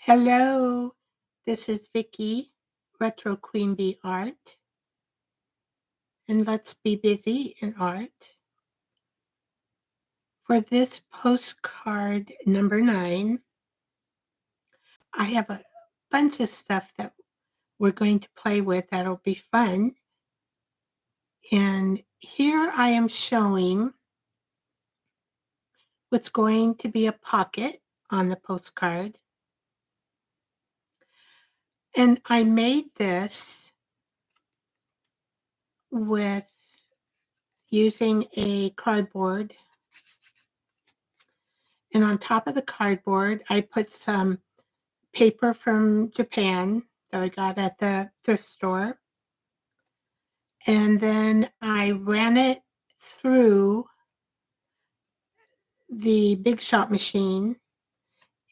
Hello, this is Vicky, Retro Queen Bee Art, and let's be busy in art. For this postcard number 9, I have a bunch of stuff that we're going to play with that'll be fun. And here I am showing what's going to be a pocket on the postcard. And I made this with using a cardboard. And on top of the cardboard, I put some paper from Japan that I got at the thrift store. And then I ran it through the Big Shot machine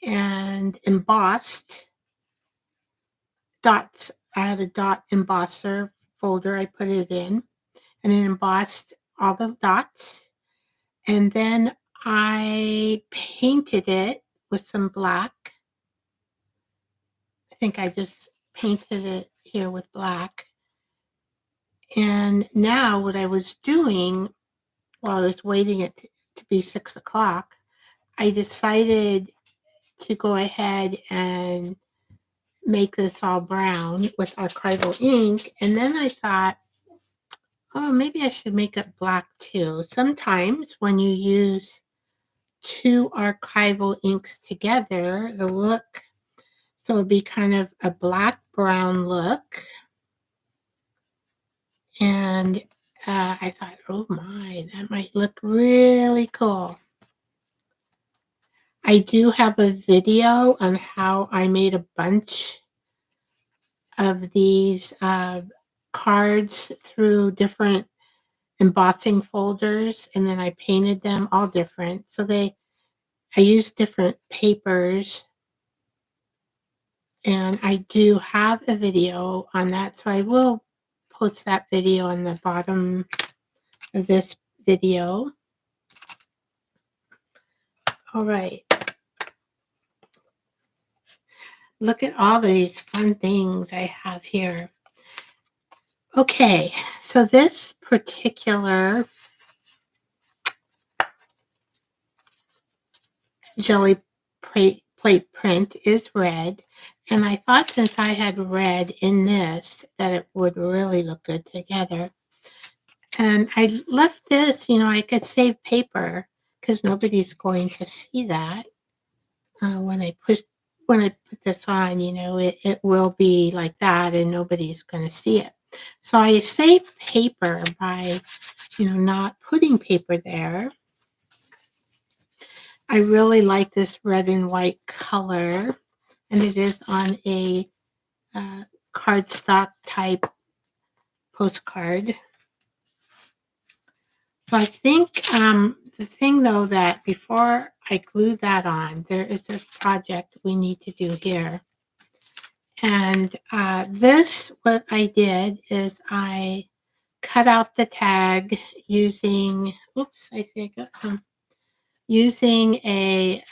and embossed dots. I had a dot embosser folder I put it in, and it embossed all the dots. And then I painted it with some black. I think I just painted it here with black. And now what I was doing while I was waiting it to be 6 o'clock, I decided to go ahead and make this all brown with archival ink. And then I thought, oh, maybe I should make it black too. Sometimes when you use two archival inks together, the look, so it'd be kind of a black-brown look. And I thought, oh my, that might look really cool. I do have a video on how I made a bunch of these cards through different embossing folders, and then I painted them all different. So I used different papers, and I do have a video on that, so I will post that video on the bottom of this video. All right. Look at all these fun things I have here. Okay, so this particular jelly plate print is red, and I thought since I had red in this that it would really look good together. And I left this, I could save paper because nobody's going to see that when I put this on. It will be like that, and nobody's going to see it. So I save paper by, not putting paper there. I really like this red and white color, and it is on a cardstock type postcard. So I think the thing, though, that before I glue that on, there is a project we need to do here. And what I did is I cut out the tag using, oops, I see I got some, using a,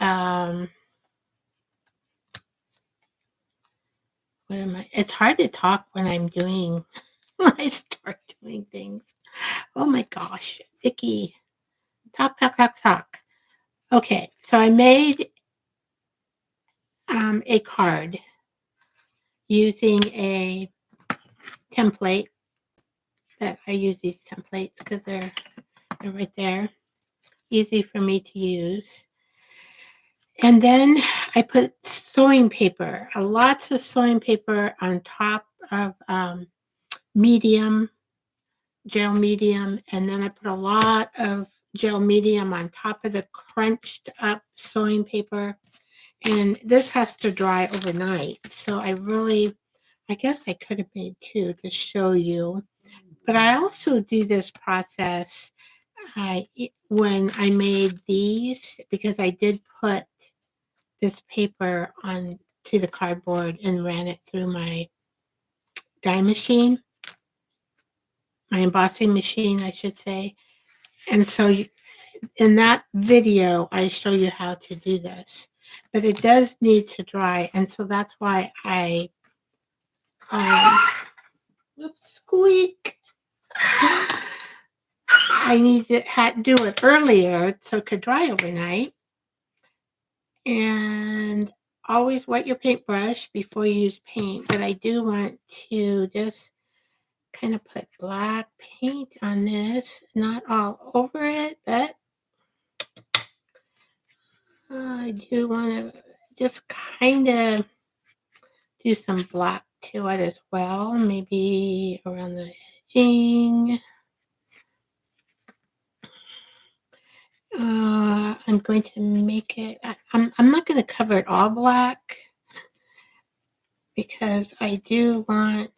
it's hard to talk when I'm doing, when I start doing things. Oh my gosh, Vicky, talk. Okay, so I made a card using a template. That I use these templates because they're right there, easy for me to use. And then I put sewing paper, lots of sewing paper on top of gel medium, and then I put a lot of gel medium on top of the crunched up sewing paper. And this has to dry overnight. So I guess I could have made two to show you. But I also do this process when I made these, because I did put this paper on to the cardboard and ran it through my die machine, my embossing machine, I should say. And so in that video, I show you how to do this. but it does need to dry. And so that's why um, oops, squeak. I need to do it earlier so it could dry overnight. And always wet your paintbrush before you use paint. But I do want to just kind of put black paint on this, not all over it, but I do want to just kind of do some black to it as well, maybe around the edging. I'm going to make it, I'm not going to cover it all black because I do want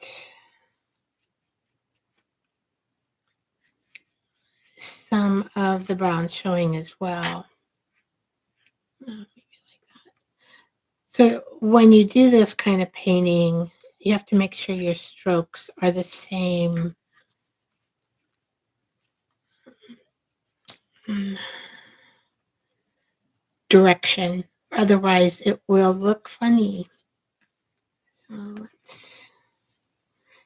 some of the brown showing as well. Maybe like that. So when you do this kind of painting, you have to make sure your strokes are the same. Direction. Otherwise, it will look funny. So let's,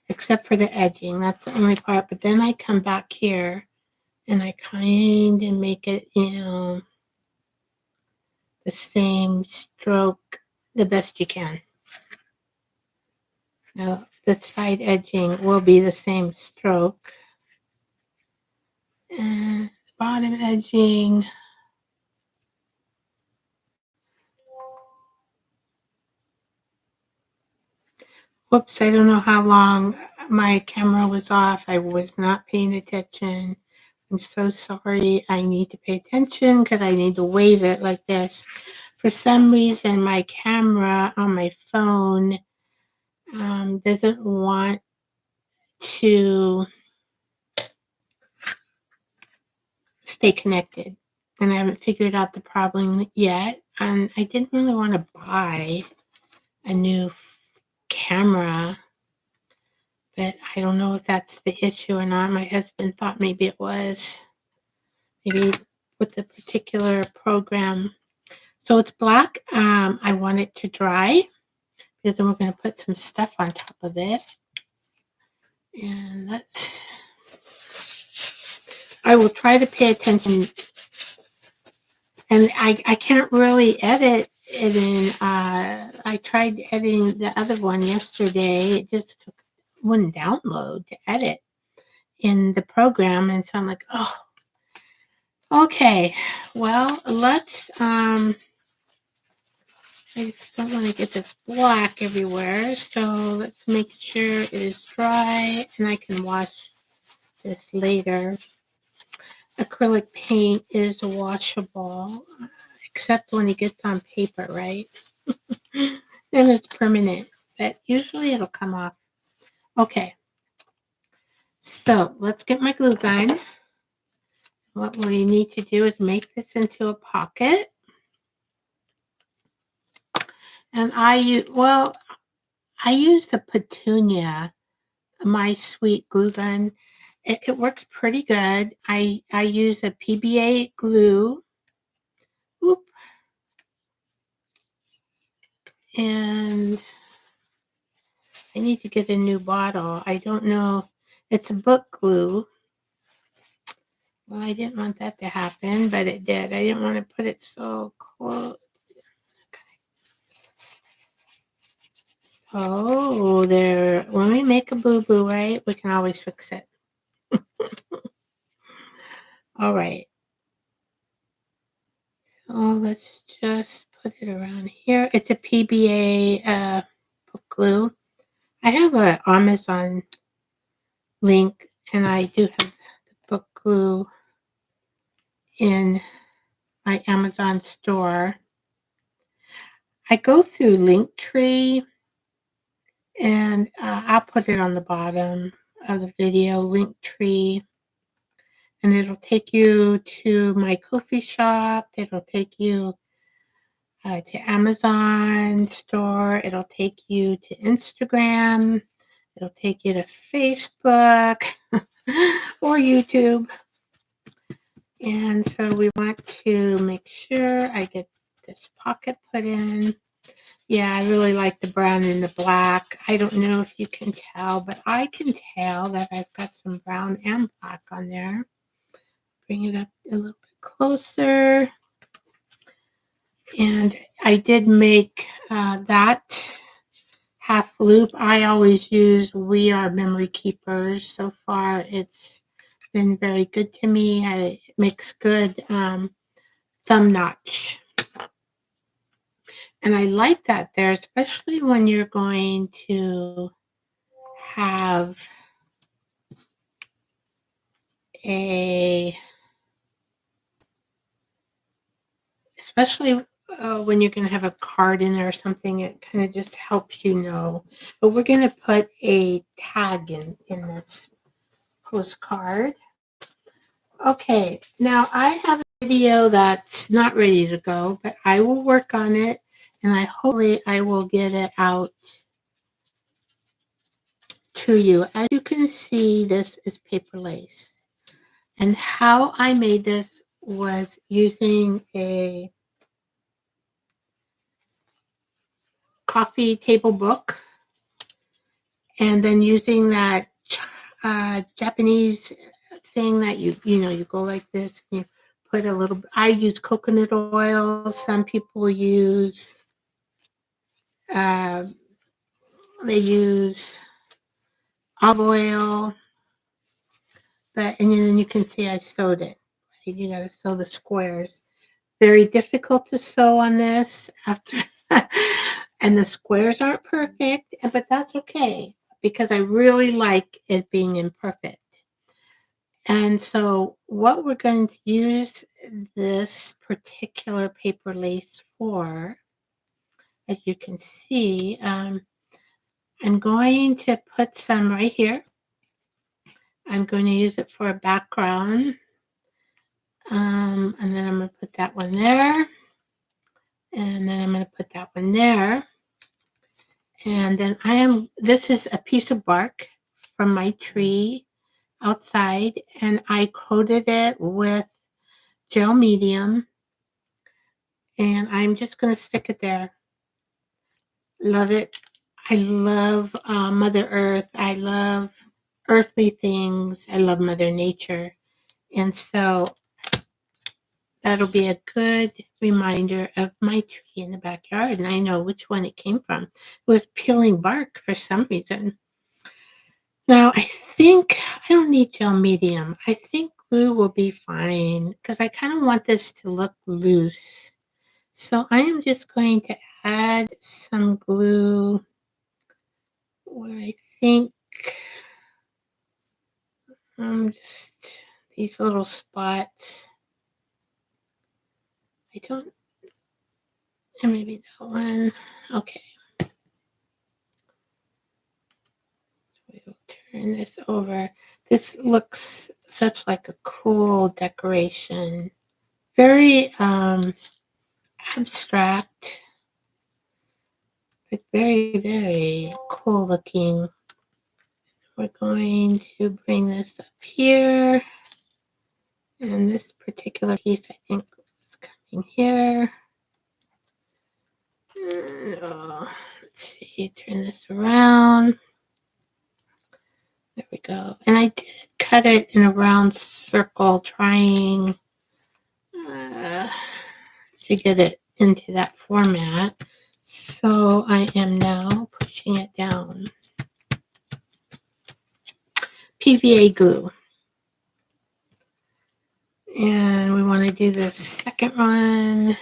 except for the edging, that's the only part. But then I come back here and I kind of make it, the same stroke the best you can. Now, the side edging will be the same stroke. And the bottom edging. Whoops, I don't know how long my camera was off. I was not paying attention. I'm so sorry. I need to pay attention because I need to wave it like this. For some reason, my camera on my phone doesn't want to stay connected. And I haven't figured out the problem yet. And I didn't really want to buy a new camera, but I don't know if that's the issue or not. My husband thought maybe it was. Maybe with the particular program. So it's black. I want it to dry because then we're going to put some stuff on top of it. And I will try to pay attention. And I can't really edit it in, I tried editing the other one yesterday. It just wouldn't download to edit in the program. And so I'm like, oh, okay, well, let's, I just don't want to get this black everywhere. So let's make sure it is dry and I can wash this later. Acrylic paint is washable, except when it gets on paper, right? Then it's permanent, but usually it'll come off. Okay, so let's get my glue gun. What we need to do is make this into a pocket. And I use the Petunia, my sweet glue gun. It works pretty good. I use a PBA glue. Oop. And I need to get a new bottle. I don't know. It's a book glue. Well, I didn't want that to happen, but it did. I didn't want to put it so close. Oh, there. When we make a boo-boo, right, we can always fix it. All right. So let's just put it around here. It's a PBA book glue. I have an Amazon link, and I do have the book glue in my Amazon store. I go through Linktree. And I'll put it on the bottom of the video, Linktree. And it'll take you to my Ko-fi shop. It'll take you to Amazon store. It'll take you to Instagram. It'll take you to Facebook or YouTube. And so we want to make sure I get this pocket put in. Yeah, I really like the brown and the black. I don't know if you can tell, but I can tell that I've got some brown and black on there. Bring it up a little bit closer. And I did make that half loop. I always use We Are Memory Keepers. So far, it's been very good to me. It makes good thumb notch. And I like that there, especially when you're going to have especially when you're going to have a card in there or something, it kind of just helps you know. But we're going to put a tag in this postcard. Okay, now I have a video that's not ready to go, but I will work on it, and hopefully I will get it out to you. As you can see, this is paper lace. And how I made this was using a coffee table book and then using that Japanese thing that you go like this and you put a little. I use coconut oil. Some people use they use olive oil, but and then you can see I sewed it. You got to sew the squares. Very difficult to sew on this after, and the squares aren't perfect, but that's okay because I really like it being imperfect. And so what we're going to use this particular paper lace for, as you can see, I'm going to put some right here. I'm going to use it for a background. And then I'm going to put that one there. And then I'm going to put that one there. And then this is a piece of bark from my tree outside, and I coated it with gel medium, and I'm just going to stick it there. Love it. I love Mother Earth. I love earthly things. I love Mother Nature. And so that'll be a good reminder of my tree in the backyard, and I know which one it came from. It was peeling bark for some reason. Now, I think I don't need gel medium. I think glue will be fine because I kind of want this to look loose. So I am just going to add some glue where I think just these little spots. I don't, and maybe that one. Okay. We'll turn this over. This looks such like a cool decoration. Very abstract, but very, very cool looking. We're going to bring this up here. And this particular piece, I think, is coming here. And, let's see, turn this around. There we go. And I did cut it in a round circle, trying to get it into that format. So I am now pushing it down. PVA glue. And we want to do the second one.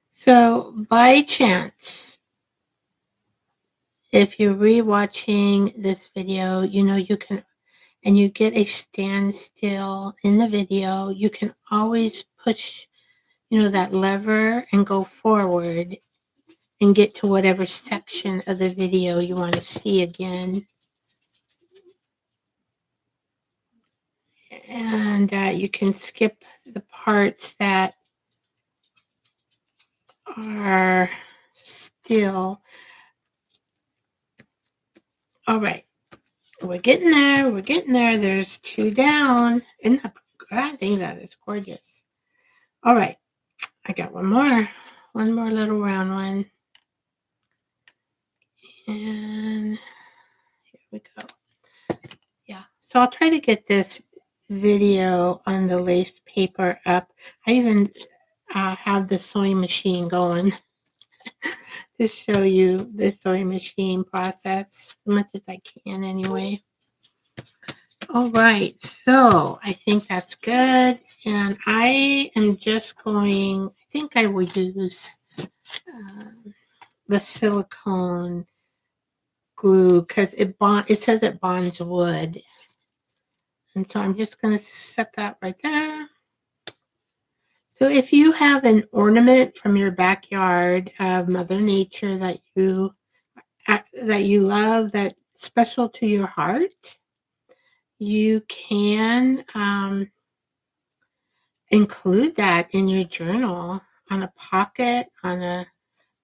So by chance, if you're rewatching this video, you can, and you get a standstill in the video, you can always push, that lever and go forward and get to whatever section of the video you want to see again. And you can skip the parts that are still. All right. We're getting there. We're getting there. There's 2 down. Isn't that, I think that is gorgeous. All right. I got one more. One more little round one. And here we go. Yeah. So I'll try to get this video on the lace paper up. I even have the sewing machine going to show you the sewing machine process as much as I can anyway. All right, so I think that's good. And I am just going, I think I would use the silicone glue because it says it bonds wood. And so I'm just going to set that right there. So if you have an ornament from your backyard of Mother Nature that you love, that's special to your heart, you can include that in your journal, on a pocket, on a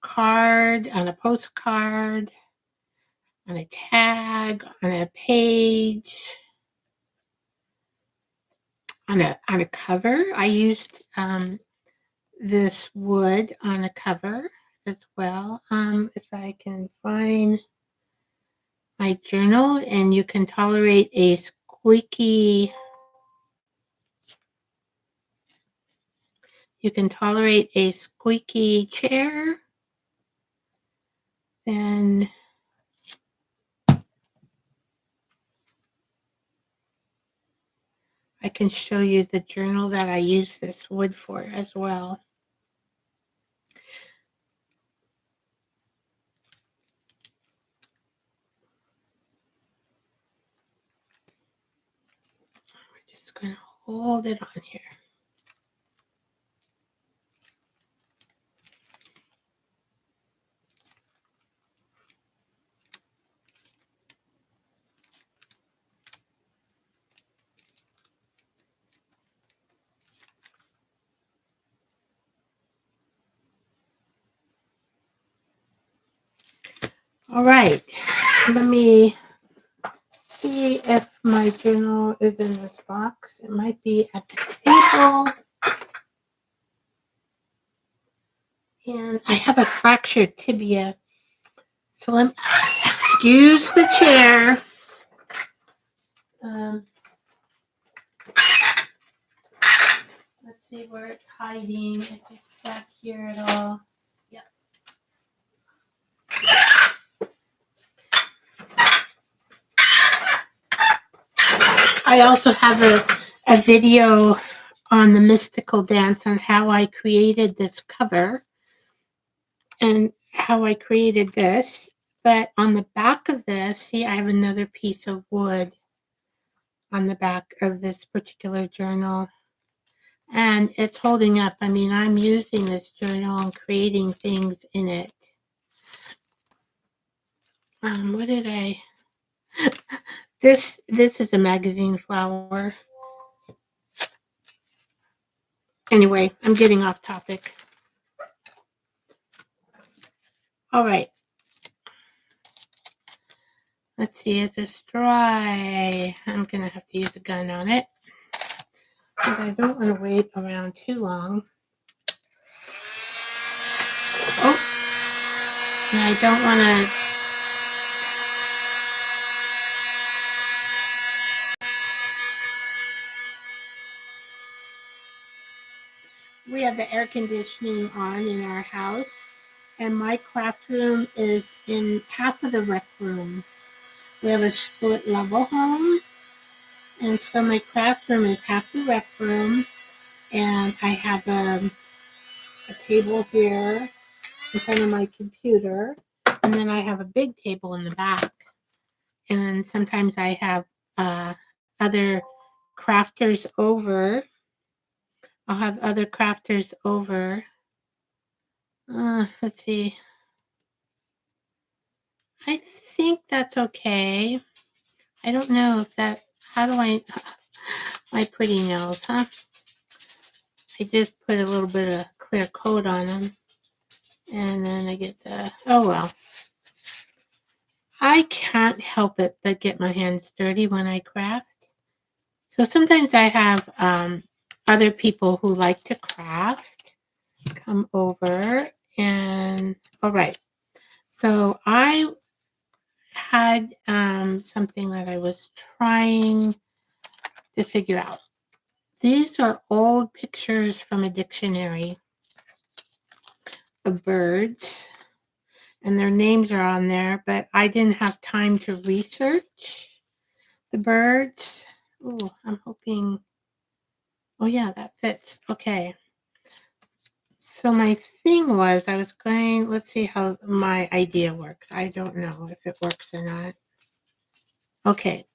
card, on a postcard, on a tag, on a page, on a cover. I used this wood on a cover as well. If I can find my journal, and you can tolerate a squeaky chair, then I can show you the journal that I use this wood for as well. We're just going to hold it on here. All right, let me see if my journal is in this box. It might be at the table. And I have a fractured tibia. So let me, excuse the chair. Let's see where it's hiding, if it's back here at all. Yeah. I also have a video on the mystical dance on how I created this cover and how I created this. But on the back of this, see, I have another piece of wood on the back of this particular journal. And it's holding up. I mean, I'm using this journal and creating things in it. What did I... This is a magazine flower. Anyway, I'm getting off topic. All right. Let's see, is this dry? I'm going to have to use a gun on it because I don't want to wait around too long. Oh, and I don't want to... We have the air conditioning on in our house, and my craft room is in half of the rec room. We have a split level home, and so my craft room is half the rec room, and I have a table here in front of my computer, and then I have a big table in the back, and sometimes I have other crafters over. I'll have other crafters over. Let's see. I think that's okay. I don't know if that, how do I, my pretty nails, huh? I just put a little bit of clear coat on them. And then I get the, oh well. I can't help it but get my hands dirty when I craft. So sometimes I have other people who like to craft come over and all right. So I had something that I was trying to figure out. These are old pictures from a dictionary of birds, and their names are on there, but I didn't have time to research the birds. Oh, I'm hoping. Oh, yeah, that fits. Okay. So my thing was, I was going, let's see how my idea works. I don't know if it works or not. Okay.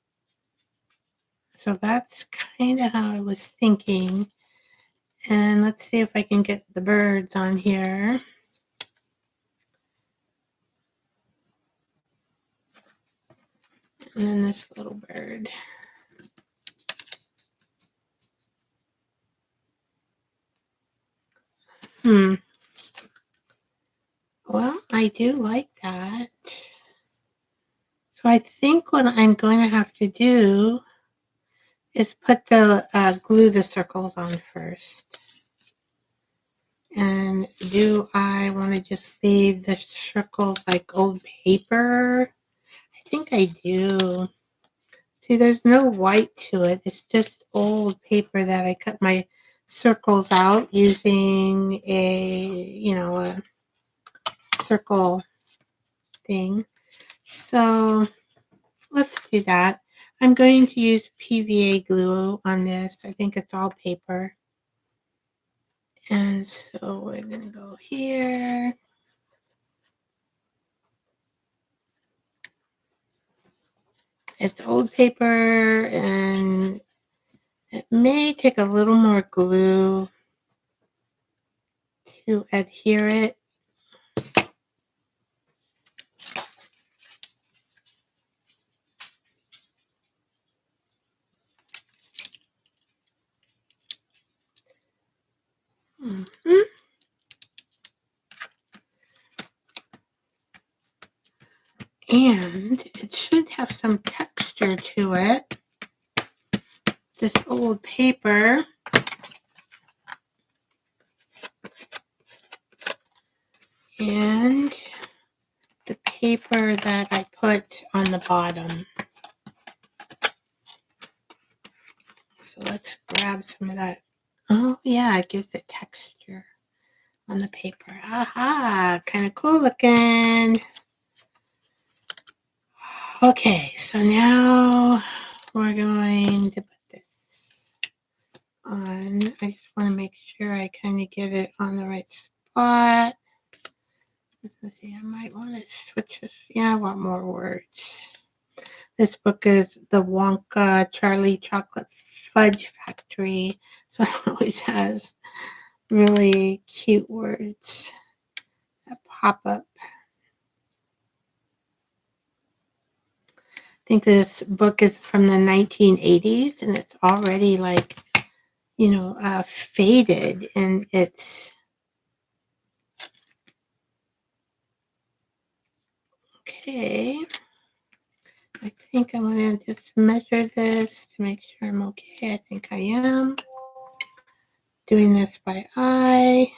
So that's kind of how I was thinking. And let's see if I can get the birds on here. And then this little bird. Well, I do like that. So I think what I'm going to have to do is put the glue the circles on first. And do I want to just leave the circles like old paper? I think I do. See, there's no white to it. It's just old paper that I cut my circles out using a circle thing. So let's do that. I'm going to use PVA glue on this. I think it's all paper. And so we're going to go here. It's old paper and it may take a little more glue to adhere it. Mm-hmm. And it should have some texture to it. This old paper. And the paper that I put on the bottom. So let's grab some of that. Oh, yeah, it gives it texture on the paper. Aha, kind of cool looking. Okay, so now we're going to put this on. I just want to make sure I kind of get it on the right spot. Let's see, I might want to switch this. Yeah, I want more words. This book is The Wonka Charlie Chocolate Fudge Factory. So it always has really cute words that pop up. I think this book is from the 1980s and it's already like, faded, and it's okay. I think I'm going to just measure this to make sure I'm okay. I think I am. Doing this by eye.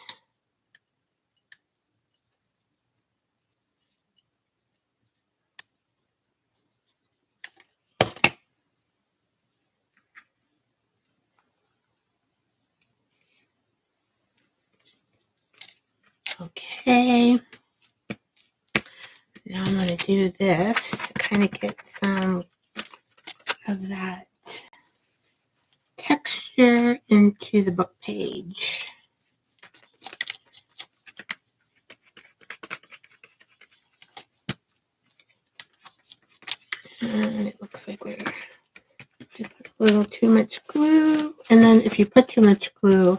Okay. Now I'm going to do this to kind of get some of that texture into the book page. And it looks like I put a little too much glue. And then if you put too much glue,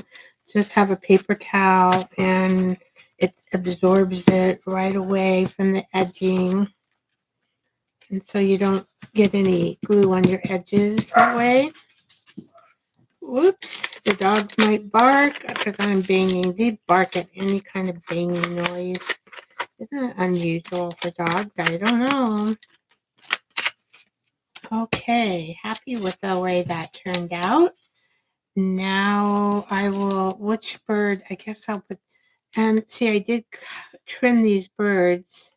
just have a paper towel and it absorbs it right away from the edging. And so you don't get any glue on your edges that way. Whoops, the dogs might bark because I'm banging. They bark at any kind of banging noise. Isn't that unusual for dogs? I don't know. Okay, happy with the way that turned out. Now I will, which bird? I guess I'll put, and see, I did trim these birds.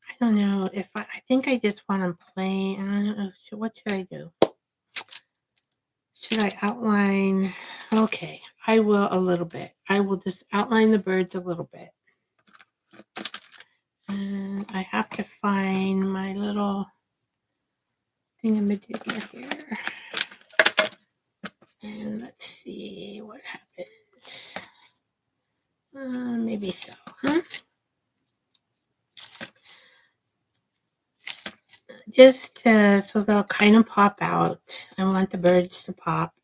I don't know if I think I just want them plain. I don't know. What should I do? Should I outline? Okay, I will a little bit. I will just outline the birds a little bit. And I have to find my little thingamajigger here. And let's see what happens. Maybe so, huh? Just so they'll kind of pop out. I want the birds to pop.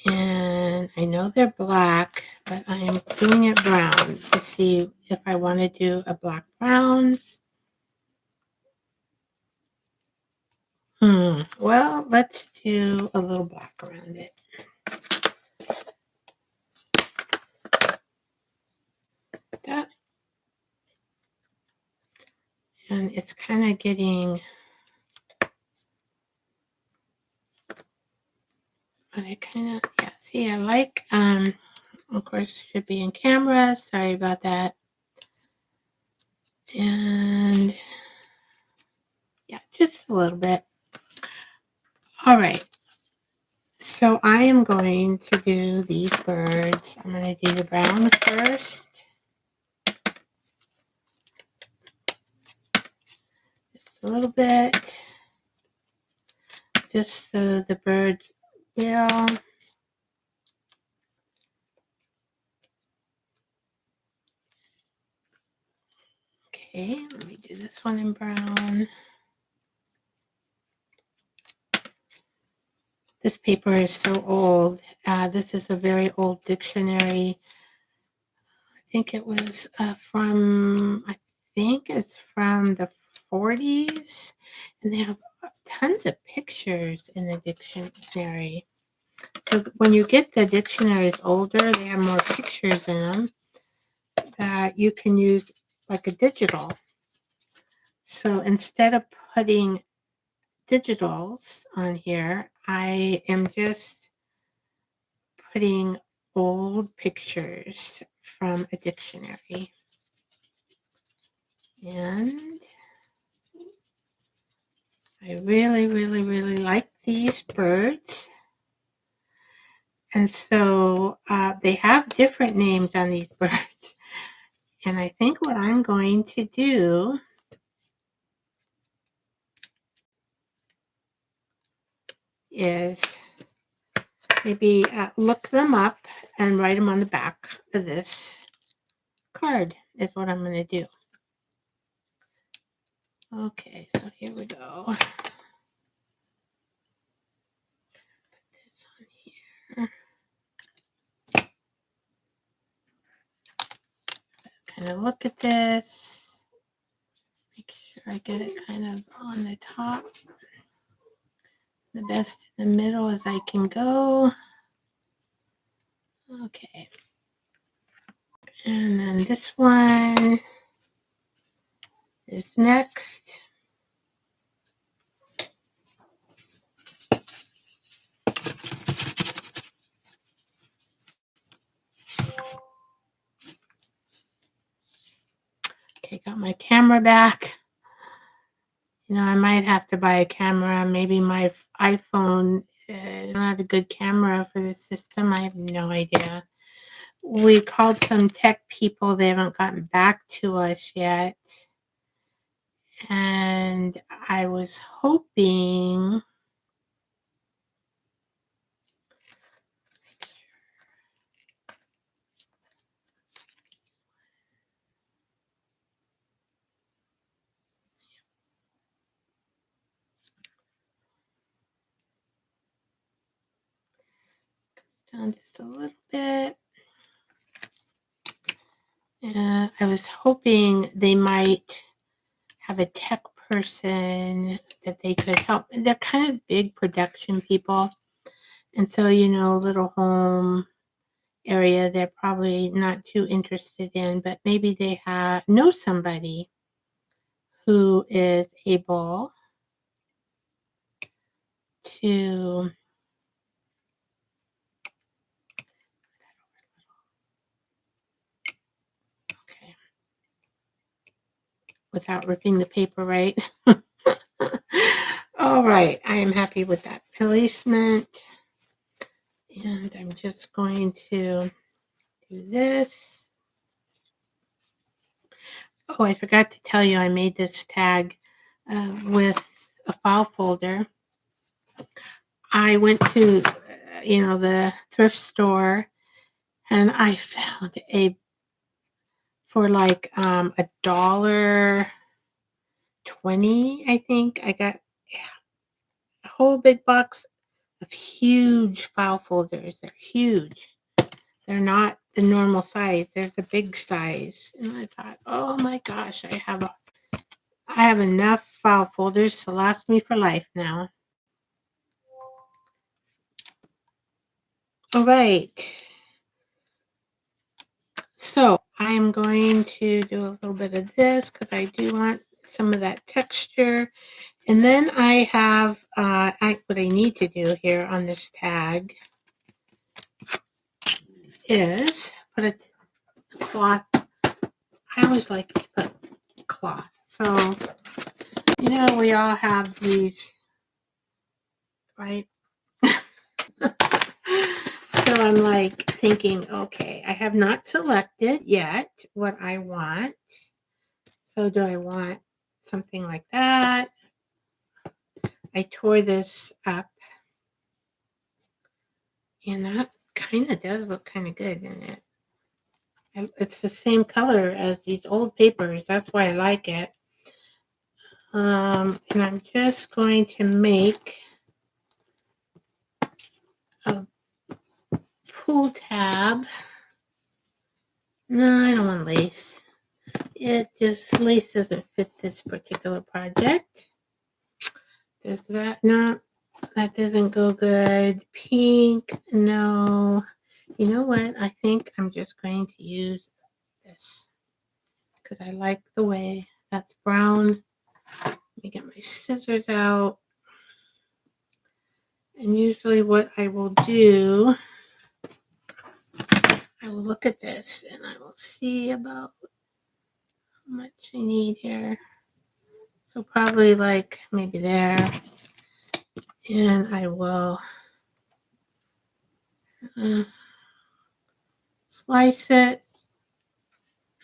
And I know they're black, but I am doing it brown to see if I want to do a black brown. Well, let's do a little black around it. That. And it's kind of getting, but I kind of, yeah, see, I like, of course, should be in camera. Sorry about that. And yeah, just a little bit. All right. So I am going to do these birds. I'm going to do the brown first. Just a little bit. Just so the birds will. Okay, let me do this one in brown. This paper is so old. This is a very old dictionary. I think it was from the 40s. And they have tons of pictures in the dictionary. So when you get the dictionaries older, they have more pictures in them that you can use like a digital. So instead of putting digitals on here, I am just putting old pictures from a dictionary. And I really, really, really like these birds. And so they have different names on these birds. And I think what I'm going to do is maybe look them up and write them on the back of this card is what I'm going to do. Okay, so here we go. Put this on here. Kind of look at this. Make sure I get it kind of on the top. The best in the middle as I can go. Okay. And then this one is next. Okay, got my camera back. You know, I might have to buy a camera. Maybe my iPhone is not a good camera for this system. I have no idea. We called some tech people. They haven't gotten back to us yet. And I was hoping. Down just a little bit. I was hoping they might have a tech person that they could help. And they're kind of big production people. And so, you know, little home area they're probably not too interested in, but maybe they know somebody who is able to okay, without ripping the paper, right? All right, I am happy with that placement. And I'm just going to do this. Oh, I forgot to tell you I made this tag with a file folder. I went to, the thrift store, and I found for like $1.20, I think. I got a whole big box of huge file folders. They're huge. They're not the normal size. They're the big size. And I thought, oh my gosh, I have enough file folders to last me for life now. All right. So I'm going to do a little bit of this because I do want some of that texture. And then I have what I need to do here on this tag is put a cloth. I always like to put cloth. So, we all have these, right? So I'm like thinking, okay, I have not selected yet what I want. So do I want something like that? I tore this up, and that kind of does look kind of good, doesn't it? It's the same color as these old papers. That's why I like it. And I'm just going to make a pull tab. No, I don't want lace. Lace doesn't fit this particular project. Does that not? That doesn't go good. Pink, no. You know what? I think I'm just going to use this because I like the way that's brown. Let me get my scissors out. And usually what I will do, I will look at this and I will see about how much I need here. So probably like maybe there. And I will slice it.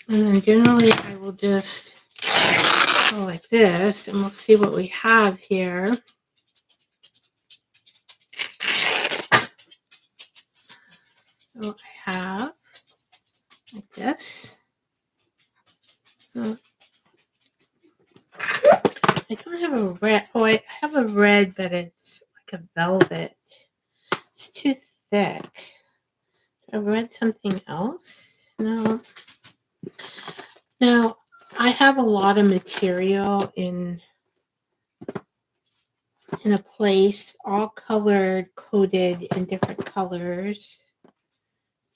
And then generally I will just go like this, and we'll see what we have here. So I have like this. I don't have a red. Oh, I have a red, but it's like a velvet. It's too thick. I read something else. No. Now, I have a lot of material in a place, all colored, coded in different colors.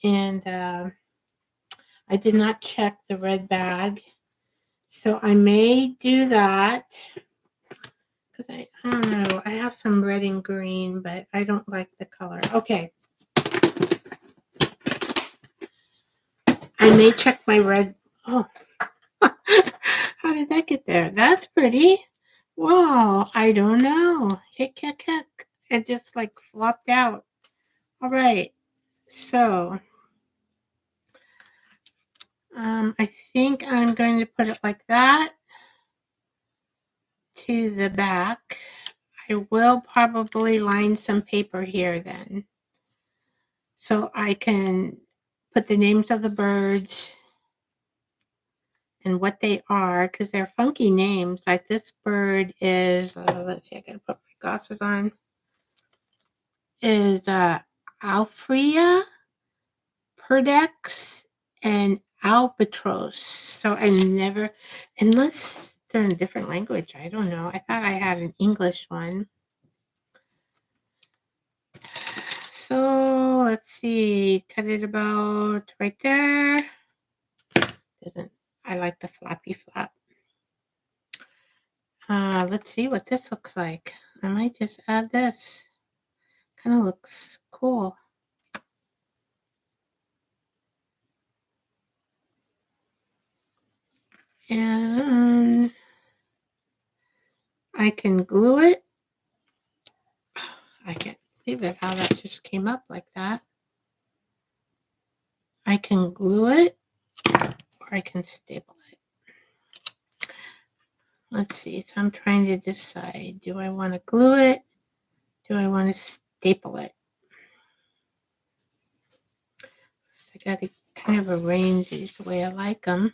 And I did not check the red bag. So I may do that. Because I don't know. I have some red and green, but I don't like the color. Okay. I may check my red. Oh. How did that get there? That's pretty. Wow, I don't know. Hick. It just like flopped out. All right. So, I think I'm going to put it like that to the back. I will probably line some paper here then. So I can put the names of the birds and what they are, because they're funky names. Like this bird is, let's see, I gotta put my glasses on, is Alfrea, Perdex, and Albatross. So I never, unless they're in a different language, I don't know. I thought I had an English one. So let's see, cut it about right there. I like the flappy flap. Let's see what this looks like. I might just add this. Kind of looks cool. And I can glue it. I can't believe it how that just came up like that. I can glue it or I can staple it. Let's see. So I'm trying to decide. Do I want to glue it? Do I want to staple it? I got to kind of arrange these the way I like them.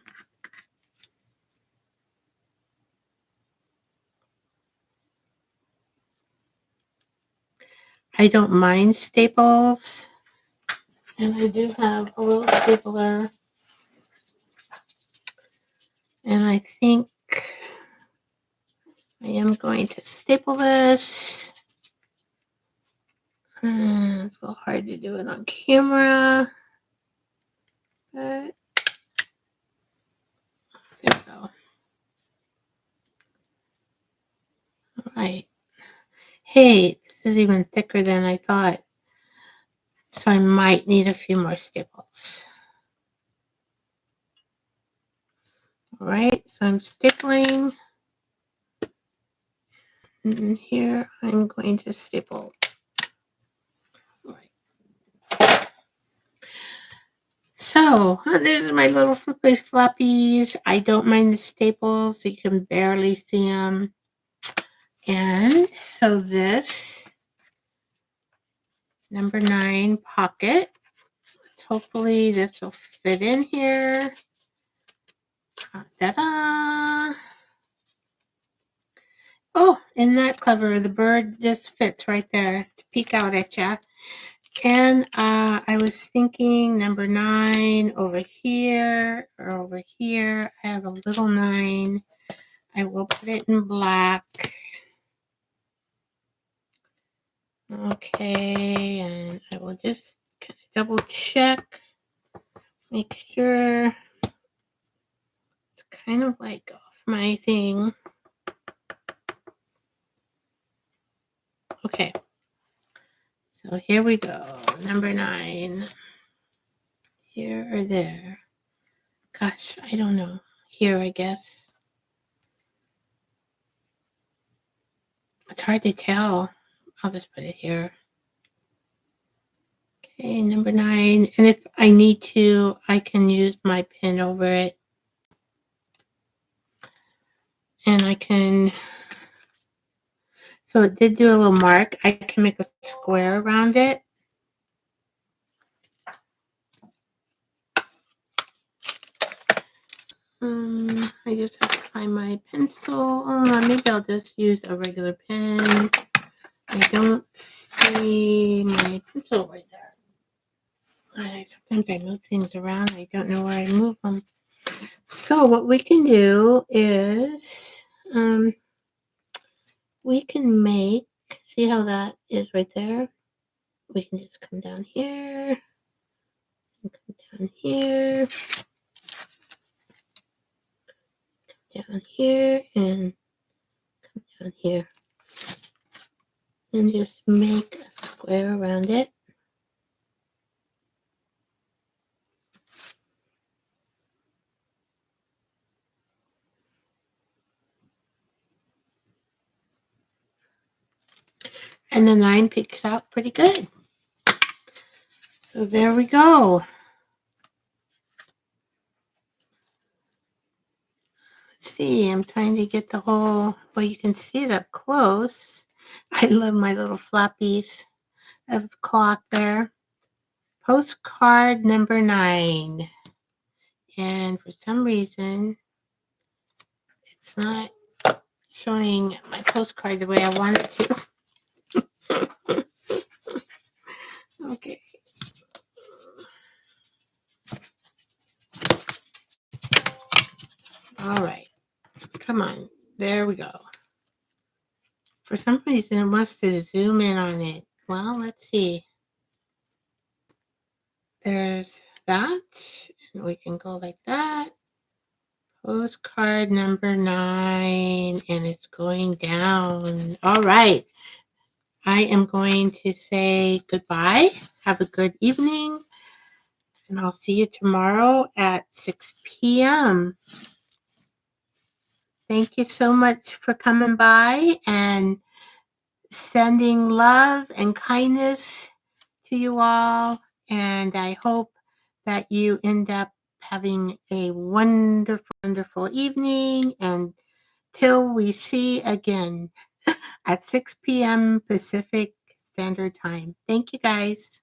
I don't mind staples. And I do have a little stapler. And I think I am going to staple this. It's a little hard to do it on camera. But there we go. All right. Hey, this is even thicker than I thought. So I might need a few more staples. All right, so I'm stapling. And here I'm going to staple. All right. So there's my little flippy floppies. I don't mind the staples. You can barely see them. And so this number 9 pocket. Hopefully this will fit in here. Ta-da! Oh, isn't that clever? The bird just fits right there to peek out at you. And I was thinking number 9 over here or over here. I have a little 9. I will put it in black. Okay, and I will just kind of double check. Make sure it's kind of like off my thing. Okay. So here we go. Number 9. Here or there. Gosh, I don't know. Here, I guess. It's hard to tell. I'll just put it here. Okay, number 9. And if I need to, I can use my pen over it. And I can, so it did do a little mark. I can make a square around it. I just have to find my pencil. Maybe I'll just use a regular pen. I don't see my pencil right there. Sometimes I move things around. I don't know where I move them. So what we can do is we can make, see how that is right there? We can just come down here, and come down here, come down here, and come down here. And just make a square around it. And the 9 peeks out pretty good. So there we go. Let's see, I'm trying to get the whole, well, you can see it up close. I love my little floppies of cloth there. Postcard number 9. And for some reason, it's not showing my postcard the way I want it to. Okay. All right. Come on. There we go. For some reason, it wants to zoom in on it. Well, let's see. There's that. And we can go like that. Postcard number 9, and it's going down. All right. I am going to say goodbye. Have a good evening, and I'll see you tomorrow at 6 p.m. Thank you so much for coming by and sending love and kindness to you all. And I hope that you end up having a wonderful, wonderful evening. And till we see again at 6 p.m. Pacific Standard Time. Thank you, guys.